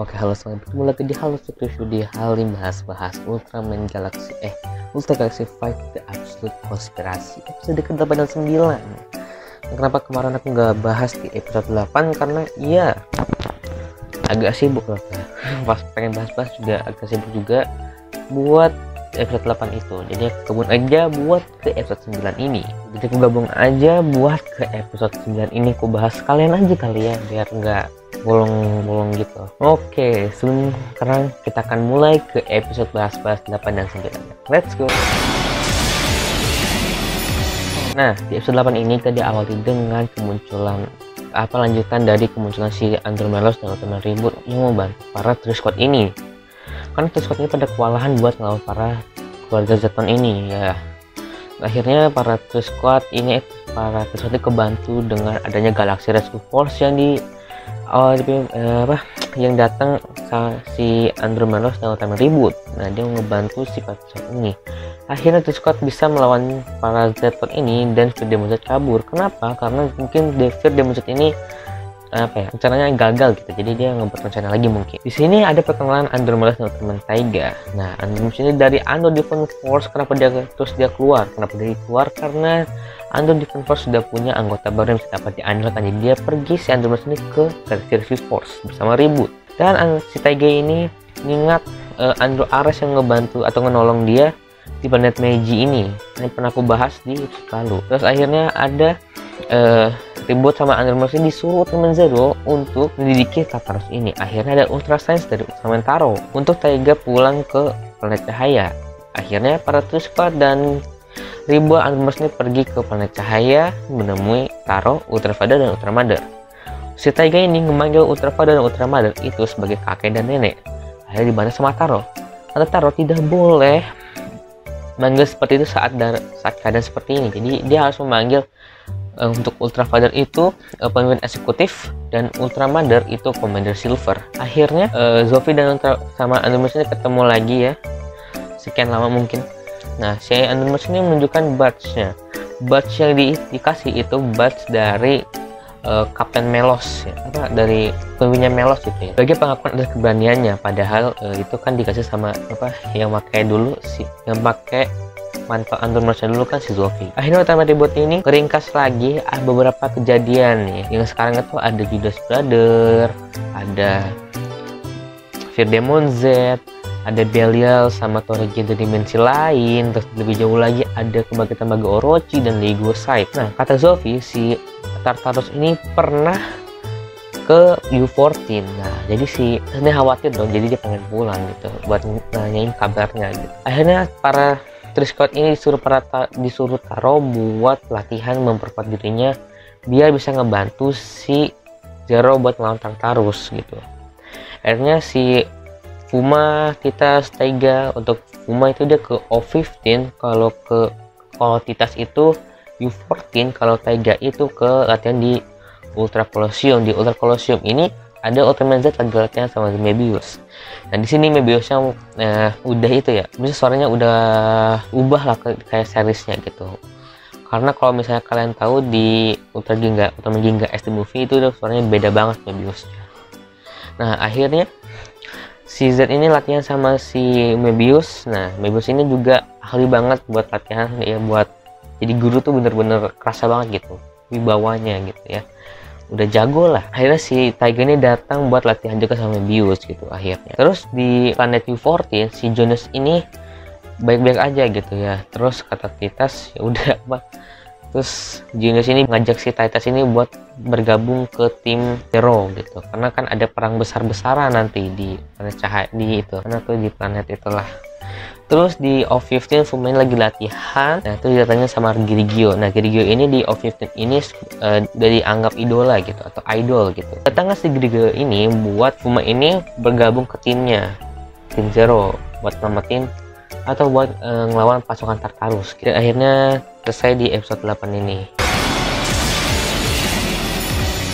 Oke, halo, selamat bertemu lagi di Halo Fit Review di hal ini bahas Ultraman Galaxy Ultra Galaxy Fight The Absolute Conspiracy episode ke-8 dan 9. Kenapa kemarin aku nggak bahas di episode 8? Karena iya agak sibuk lah. Pas pengen bahas juga agak sibuk juga buat episode 8 itu. Jadi aku gabung aja buat ke episode 9 ini. Jadi aku gabung aja buat ke episode 9 ini. Aku bahas kalian aja kali ya, biar nggak bolong-bolong gitu. Oke, sekarang kita akan mulai ke episode bahas-bahas 8 dan 9. Let's go. Nah, di episode 8 ini kita diawali dengan kemunculan lanjutan dari kemunculan si Andromelos dan Ultraman Reboot yang membantu para Three Squad ini. Karena Three Squad ini pada kewalahan buat melawan para keluarga Zeton ini ya. Akhirnya para Three Squad ini kebantu dengan adanya Galaxy Rescue Force yang datang si Andromelos dan Ultraman Reboot. Nah, dia ngebantu si Patruskot ini. Akhirnya Patruskot bisa melawan para Zeton ini dan Fear Demon Z kabur. Kenapa? Karena mungkin Fear Demon Z ini rencananya gagal gitu, jadi dia ngebuat rencana lagi mungkin. Di sini ada perkenalan Andromelos dan Ultraman Taiga. Nah, Andromelos ini dari Andro Defense Force. Kenapa dia keluar? Kenapa dia keluar? Karena Andro Defense Force sudah punya anggota baru yang bisa dapat diandalkan. Jadi dia pergi si Andromelos ini ke Galaxy Rescue Force bersama Reboot. Dan si Taiga ini mengingat Andro Ares yang ngebantu atau menolong dia di planet Meiji ini. Ini pernah aku bahas di episode lalu. Terus akhirnya ada Reboot sama Andromelos ini disuruh Ultraman Zero untuk menyelidiki Tartarus ini. Akhirnya ada Ultra Science dari Ultraman Taro untuk Taiga pulang ke planet cahaya. Akhirnya para Three Squad dan Reboot Andromelos ini pergi ke planet cahaya menemui Taro, Ultra Father dan Ultra Mother. Si Taiga ini memanggil Ultra Father dan Ultra Mother itu sebagai kakek dan nenek. Akhirnya dibantah sama Taro. Karena Taro tidak boleh manggil seperti itu saat keadaan seperti ini. Jadi dia harus memanggil untuk Ultra Father itu pemimpin eksekutif dan Ultra Mother itu Commander Silver. Akhirnya Zofie dan sama Andromelos ini ketemu lagi ya, sekian lama mungkin. Nah, si Andromelos ini menunjukkan badge-nya. Badge yang dikasih itu badge dari Kapten Melos ya, dari pemimpinnya Melos itu ya. Bagi pengakuan atas keberaniannya, padahal itu kan dikasih sama yang pakai dulu yang pakai manfaat Andromelos dulu kan si Zofie. Akhirnya Ultraman Reboot ini keringkas lagi beberapa kejadian nih. Yang sekarang itu ada Judas Brother, ada Fear Demon Z, ada Belial sama Torigi dari dimensi lain. Terus lebih jauh lagi ada kebangkitan bagi Orochi dan Lego Side. Nah, kata Zofie, si Tartarus ini pernah ke U14. Nah, jadi dia khawatir dong, jadi dia pengen pulang gitu buat nanyain kabarnya gitu. Akhirnya para Three Squad ini disuruh Taro buat latihan memperkuat dirinya biar bisa ngebantu si Zero buat melawan Tartarus gitu. Akhirnya si Fuma, Titas, Taiga, untuk Fuma itu dia ke O15, kalau Titas itu U14, kalau Taiga itu ke latihan di Ultra Colosseum. Di Ultra Colosseum ini ada Ultraman Z lagi latihan sama Mebius. Nah, di sini Mebiusnya udah itu ya, bisa suaranya udah ubah lah kayak seriesnya gitu. Karena kalau misalnya kalian tahu di Ultraman Ginga SD Movie itu udah suaranya beda banget Mebiusnya. Nah, akhirnya si Z ini latihan sama si Mebius. Nah, Mebius ini juga ahli banget buat latihan ya, buat jadi guru tuh bener-bener kerasa banget gitu wibawanya gitu ya, udah jago lah. Akhirnya si Taiga ini datang buat latihan juga sama Mebius gitu akhirnya. Terus di planet U14 si Jonas ini baik-baik aja gitu ya. Terus kata Titas ya udah terus Jonas ini ngajak si Titas ini buat bergabung ke tim Zero gitu, karena kan ada perang besar-besaran nanti di planet cahaya di planet itulah. Terus di O15 Fumain lagi latihan. Nah, itu datangnya sama Girigio. Nah, Girigio ini di O15 ini udah dianggap idola gitu atau idol gitu. Datangnya si Girigio ini buat Fuma ini bergabung ke tim Zero buat nyelamatin atau buat ngelawan pasukan Tartarus gitu. Akhirnya selesai di episode 8 ini.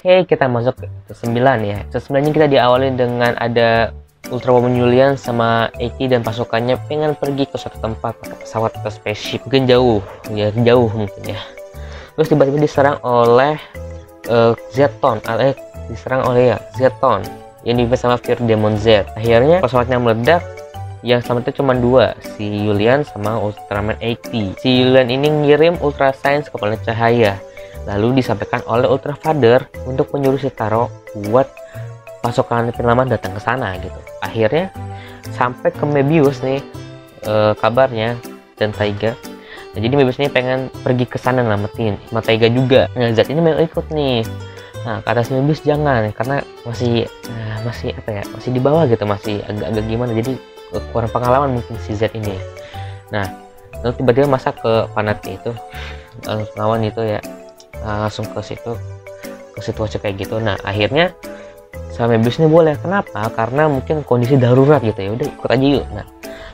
Oke, kita masuk ke episode 9 ya. Episode 9 ini kita diawali dengan ada Ultrawoman Julian sama Eki dan pasukannya pengen pergi ke suatu tempat pakai pesawat atau spaceship, mungkin jauh mungkin ya. Terus tiba-tiba diserang oleh Zeton, yang dipimpin sama Fear Demon Z. Akhirnya pesawatnya meledak, yang selamat itu cuma dua, si Julian sama Ultraman 80. Si Julian ini ngirim Ultra Science ke planet cahaya, lalu disampaikan oleh Ultra Father untuk menyuruh si Taro buat pasukan penyelamat datang ke sana gitu. Akhirnya sampai ke Mebius nih kabarnya dan Taiga. Nah, jadi Mebius ini pengen pergi ke sana ngelamatin sama Taiga juga. Nah, Zat ini mau ikut nih. Nah, kata si Mebius jangan, karena masih apa ya, masih di bawah gitu, masih agak-agak gimana, jadi kurang pengalaman mungkin si Z ini. Nah, lalu tiba-tiba masa ke planet itu lawan itu ya, langsung ke situasi kayak gitu. Nah, akhirnya sama Mebius ini boleh. Kenapa? Karena mungkin kondisi darurat gitu ya, udah ikut aja yuk. Nah,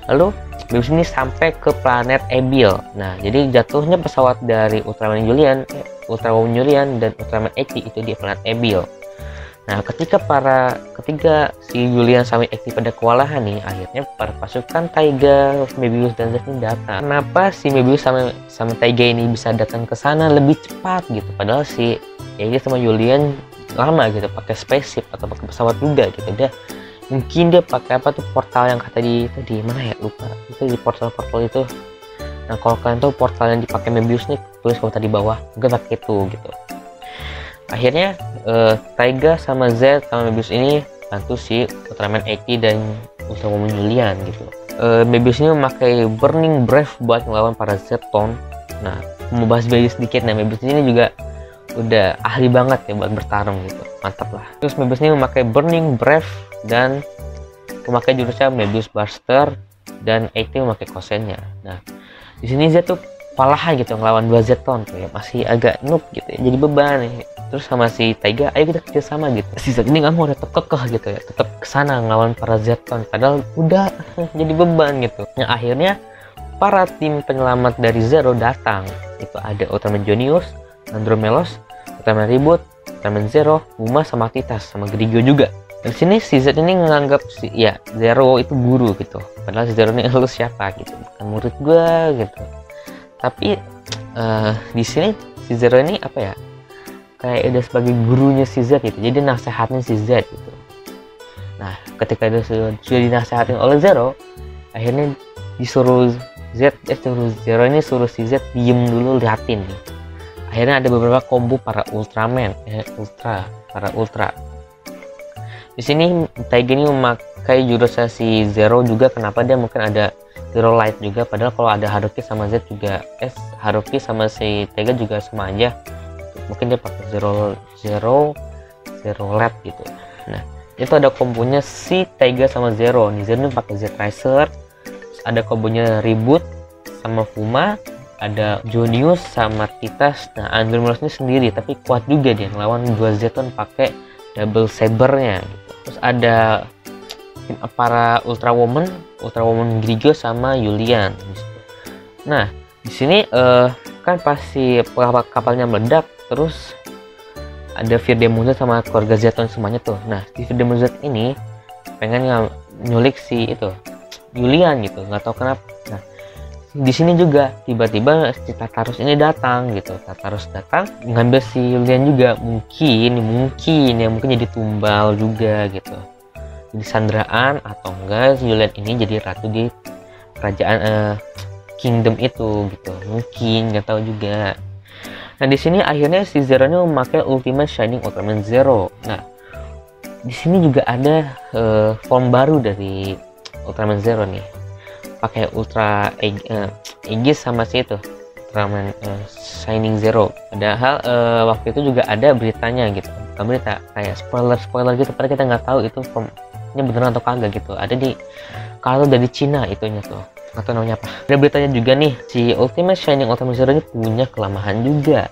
lalu Mebius ini sampai ke planet Abyll. Nah, jadi jatuhnya pesawat dari Ultraman Julian dan Ultraman 80 itu di planet Abyll. Nah, ketika si Julian sama 80 pada kewalahan nih, akhirnya para pasukan Taiga, Mebius dan Zed ini datang. Kenapa si Mebius sama Taiga ini bisa datang ke sana lebih cepat gitu? Padahal si sama Julian lama gitu pakai spaceship atau pakai pesawat juga gitu. Mungkin dia pakai apa tuh, portal yang kata di mana ya, lupa. Itu di portal itu. Nah, kalau kalian tahu portal yang dipakai Mebius nih, tulis komentar di bawah. Mungkin pakai itu gitu. Akhirnya Taiga sama Z sama Mebius ini bantu si Ultraman 80 dan Ultrawoman Julian gitu. Mebius ini memakai Burning Breath buat melawan para Zeton. Nah, mau bahas sedikit. Nah, Mebius ini juga udah ahli banget ya buat bertarung gitu, mantap lah. Terus Mebius ini memakai Burning Breath dan memakai jurusnya Mebius Buster, dan 80 memakai kosennya. Nah, di sini Z tuh palahan gitu ngelawan 2 Zeton tuh ya, masih agak noob gitu ya, jadi beban nih. Terus sama si Taiga, ayo kita kerja sama gitu. Si Z ini nggak mau, tetap kekeh gitu ya, tetap kesana ngelawan para Zeton, padahal udah jadi beban gitu. Nah, akhirnya para tim penyelamat dari Zero datang. Itu ada Ultraman Jonius, Andromelos, Ultraman Reboot, Ultraman Zero, Uma sama Titas, sama Grigio juga. Di sini si Z ini menganggap Zero itu guru gitu. Padahal si Zero ini lu siapa gitu, bukan murid gua gitu. Tapi di sini si Zero ini apa ya, kayak udah sebagai gurunya si Z gitu, jadi nasehatin si Z gitu. Nah, ketika dia sudah dinasehatin oleh Zero, akhirnya disuruh Zero ini suruh si Z diem dulu, liatin nih. Akhirnya ada beberapa combo para Ultraman, para Ultra. Di sini Taiga ini memakai jurusnya si Zero juga. Kenapa? Dia mungkin ada Zero Light juga, padahal kalau ada Haruki sama Z juga, Haruki sama si Taiga juga sama aja. Mungkin dia pakai Zero Light gitu. Nah, itu ada kombonya si Taiga sama Zero. Nih Zero ini pakai Z Tracer. Ada kombonya Reboot sama Fuma, ada Jonius sama Titas. Nah, Andromelos ini sendiri tapi kuat juga dia ngelawan 2 Zeton pakai double sabernya gitu. Terus ada para Ultrawoman Grigio sama Julian gitu. Nah, di sini kan pasti kapalnya meledak, terus ada Fear Demon Z sama keluarga Zeton semuanya tuh. Nah, si Fear Demon Z ini pengen nyulik si itu Julian gitu, nggak tahu kenapa. Nah, di sini juga tiba-tiba si Tartarus ini datang gitu. Tartarus datang ngambil si Julian juga, mungkin jadi tumbal juga gitu, jadi sandraan, atau enggak si Julian ini jadi ratu di kerajaan kingdom itu gitu, mungkin nggak tahu juga. Nah, di sini akhirnya si Zero ini memakai Ultimate Shining Ultraman Zero. Nah, di sini juga ada form baru dari Ultraman Zero nih, pakai Ultra Aegis sama si itu Ultraman Shining Zero. Padahal waktu itu juga ada beritanya gitu, bukan berita, kayak spoiler gitu, padahal kita nggak tahu itu formnya beneran atau kagak gitu. Ada di kalau dari Cina itunya tuh, atau namanya apa, ada beritanya juga nih, si Ultimate Shining Ultraman Zero ini punya kelemahan juga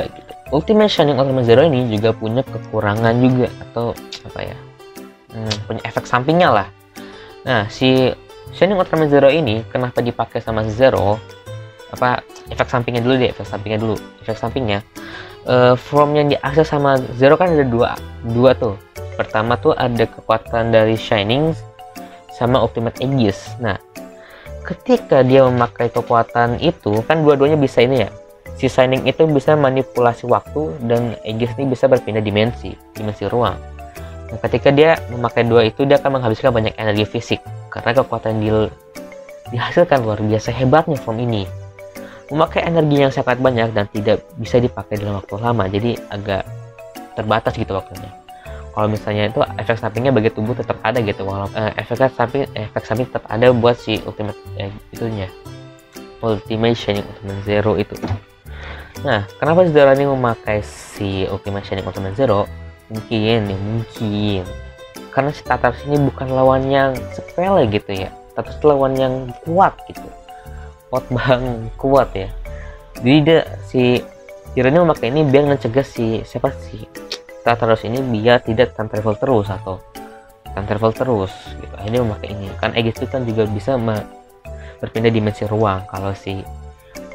gitu. Ultimate Shining Ultraman Zero ini juga punya kekurangan juga, atau apa ya, punya efek sampingnya lah. Nah, si Shining Ultraman Zero ini kenapa dipakai sama Zero, efek sampingnya dulu. Efek sampingnya form yang diakses sama Zero kan ada dua tuh. Pertama tuh ada kekuatan dari Shining sama Ultimate Aegis. Nah, ketika dia memakai kekuatan itu kan dua-duanya bisa ini ya, si Shining itu bisa manipulasi waktu dan Aegis ini bisa berpindah dimensi ruang. Nah, ketika dia memakai dua itu, dia akan menghabiskan banyak energi fisik karena kekuatan dihasilkan luar biasa hebatnya form ini. Memakai energi yang sangat banyak dan tidak bisa dipakai dalam waktu lama, jadi agak terbatas gitu waktunya. Kalau misalnya itu efek sampingnya bagi tubuh tetap ada gitu, walaupun efek samping tetap ada buat si ultimate itunya, Ultimate Shining Ultimate Zero itu. Nah, kenapa Zero ini memakai si Ultimate Shining Ultimate Zero? Mungkin karena si Tartarus ini bukan lawan yang sepele gitu ya, tapi lawan yang kuat gitu, kuat ya. Jadi si Zero ini memakai ini biar mencegah si Tartarus ini biar tidak time travel terus gitu. Akhirnya memakai ini kan Aegis itu kan juga bisa berpindah dimensi ruang. Kalau si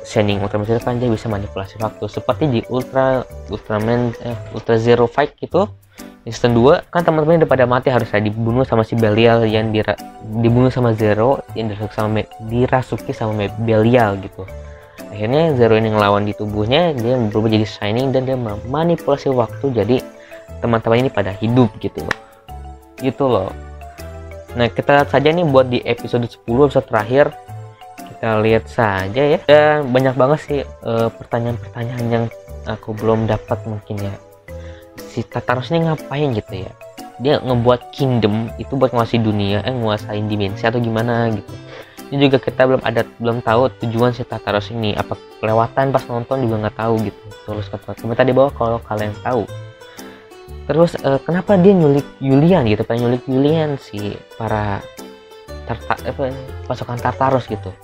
Shining Ultimate Zero kan dia bisa manipulasi waktu seperti di Ultra Zero Fight gitu. Di season 2 kan teman-teman udah pada mati, harusnya dibunuh sama si Belial, yang dibunuh sama Zero, yang dirasuki sama Belial gitu. Akhirnya Zero ini ngelawan di tubuhnya, dia berubah jadi Shining dan dia memanipulasi waktu jadi teman-teman ini pada hidup gitu loh. Nah, kita lihat saja nih buat di episode 10, episode terakhir. Kita lihat saja ya. Dan banyak banget sih pertanyaan-pertanyaan yang aku belum dapat mungkin ya. Si Tartarus ini ngapain gitu ya? Dia ngebuat kingdom itu buat nguasain dunia, nguasain dimensi atau gimana gitu. Ini juga kita belum tahu tujuan si Tartarus ini. Apa kelewatan pas nonton juga nggak tahu gitu. Terus komentar di bawah kalau kalian tahu. Terus kenapa dia nyulik Yulian gitu? Pengen nyulik Yulian si para pasukan Tartarus gitu.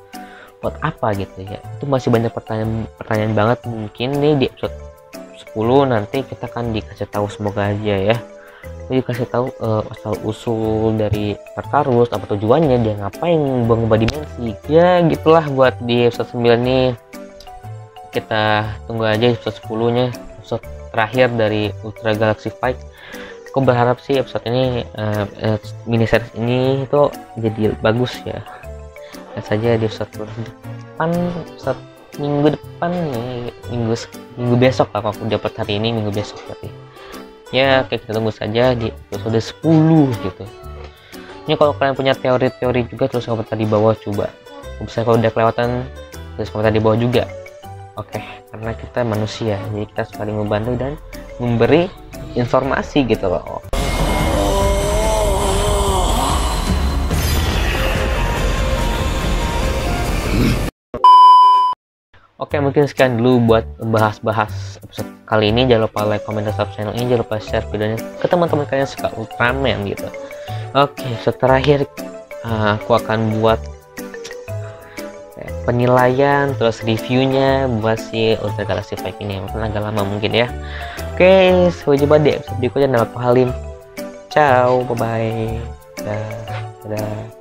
Buat apa gitu ya? Itu masih banyak pertanyaan banget. Mungkin nih di episode 10 nanti kita akan dikasih tahu, semoga aja ya. Dikasih tahu asal usul dari Tartarus, apa tujuannya, dia ngapain berubah dimensi. Ya gitulah buat di episode 9 nih. Kita tunggu aja episode 10 nya, episode terakhir dari Ultra Galaxy Fight. Aku berharap sih episode ini mini series ini itu jadi bagus ya. Lihat saja di episode depan, minggu depan nih, minggu besok lah, aku dapat hari ini, minggu besok berarti ya. Oke, kita tunggu saja di episode 10 gitu. Ini kalau kalian punya teori-teori juga, terus komentar di bawah. Coba bisa kalau udah kelewatan, terus komentar di bawah juga. Oke, karena kita manusia, jadi kita saling membantu dan memberi informasi gitu loh. Oke, mungkin sekian dulu buat bahas episode kali ini. Jangan lupa like, comment, dan subscribe channel ini. Jangan lupa share videonya ke teman-teman kalian yang suka Ultraman gitu. Oke, terakhir aku akan buat penilaian terus reviewnya buat si Ultra Galaxy Fight ini. Mungkin agak lama mungkin ya. Oke, sampai jumpa di episode berikutnya. Nama aku Halim. Ciao, bye bye. Dadah.